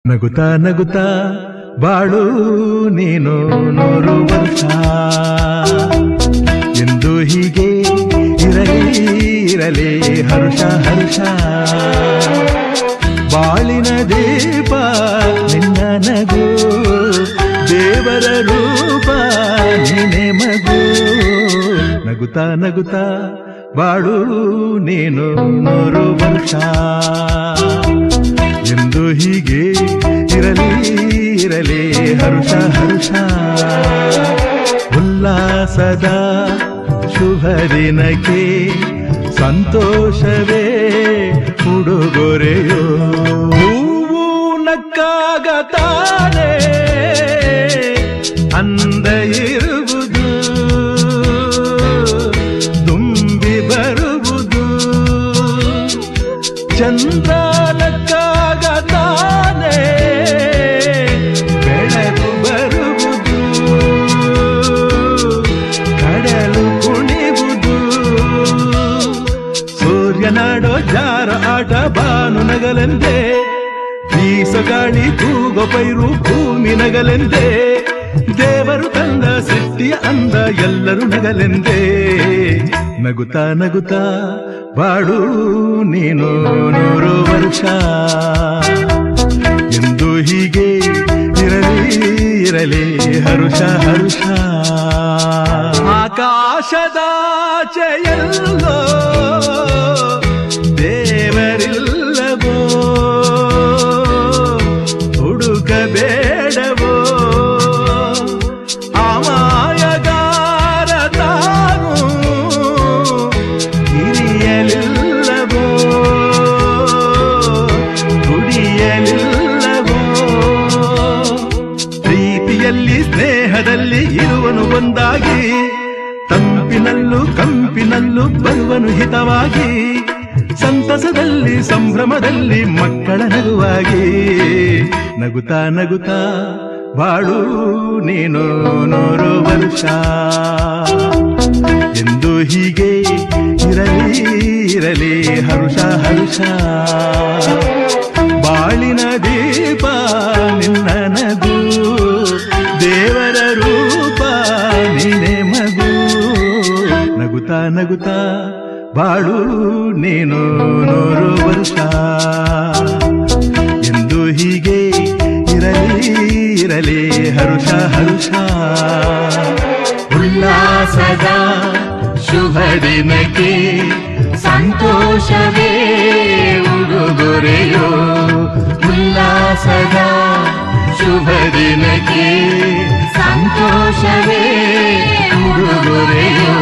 ನಗುತ್ತಾ ನಗುತ್ತಾ ಬಾಳು ನೀನು 100 ವರ್ಷ ಎಂದು ಹೀಗೆ ಇರಲಿ ಇರಲಿ ಹರುಷ ಹರುಷ ಬಾಳಿನ ದೀಪ ನಿನ್ನ ನಗು ದೇವರ ರೂಪ ನೀನೆ ಮಗು ನಗುತ್ತಾ ನಗುತ್ತಾ ಬಾಳು ನೀನು 100 ವರ್ಷ ಎಂದು ಹೀಗೆ ಇರಲಿ ಇರಲಿ ಹರುಷ ಹರುಷ ಉಲ್ಲಾಸದ ಶುಭ ದಿನಕ್ಕೆ ಸಂತೋಷವೇ ಉಡುಗೊರೆಯೋ ಹೂವು ನಕ್ಕಾಗ ತಾನೇ ಅಂದ ಇರುವುದು ತುಂಬಿ ಬರುವುದು ಚಂದ್ರ ನಕ್ಕಾಗ ತಾನೇ ಬೆಳಕು ಬರುವುದು ಕಡಲು ಕುಣಿವುದು ಸೂರ್ಯನಾಡೋ ಜಾರ ಆಟ ಬಾನು ನಗಲೆಂದೇ ಬೀಸಗಾಳಿ ತೂಗೋ ಪೈರು ಭೂಮಿ ನಗಲೆಂದೇ ದೇವರು ತಂದ ಸೃಷ್ಟಿಯ ಅಂದ ಎಲ್ಲರೂ ನಗಲೆಂದೇ ನಗುತ್ತಾ ನಗುತ್ತಾ ಬಾಳು ನೀನು 100 ವರ್ಷ ಎಂದು ಹೀಗೆ ಇರಲಿ ಇರಲಿ ಹರುಷ ಹರುಷ ಆಕಾಶದಾಚೆಯಲ್ಲೋ ದೇವರಿಲ್ಲವೋ ಹುಡುಕಬೇಡವೋ ಅಮಾಯಗಾರ ತಾನು ಹಿರಿಯಲಿಲ್ಲವೋ ಕುಡಿಯಲಿಲ್ಲವೋ ಪ್ರೀತಿಯಲ್ಲಿ ಸ್ನೇಹದಲ್ಲಿ ಇರುವನು ಒಂದಾಗಿ ತಂಪಿನಲ್ಲೂ ಕಂಪಿನಲ್ಲೂ ಬರುವನು ಹಿತವಾಗಿ ಸಂತಸದಲ್ಲಿ ಸಂಭ್ರಮದಲ್ಲಿ ಮಕ್ಕಳ ನಗುವಾಗಿ ನಗುತ್ತಾ ನಗುತ್ತಾ ಬಾಳು ನೀನು 100 ವರ್ಷ ಎಂದು ಹೀಗೆ ಇರಲಿ ಇರಲಿ ಹರುಷ ಹರುಷ ಬಾಳಿನ ದೀಪ ನಿನ್ನ ನಗು ದೇವರ ರೂಪ ನೀನೆ ಮಗು ನಗುತ್ತಾ ನಗುತ್ತಾ ಬಾಳು ನೀನು 100 ವರ್ಷ ಎಂದು ಹೀಗೆ ಇರಲಿ ಇರಲಿ ಹರುಷ ಹರುಷ ಉಲ್ಲಾಸದ ಶುಭ ದಿನಕ್ಕೆ ಸಂತೋಷವೇ ಉಡುಗೊರೆಯೋ ಉಲ್ಲಾಸದ ಶುಭ ದಿನಕ್ಕೆ ಸಂತೋಷವೇ ಉಡುಗೊರೆಯೋ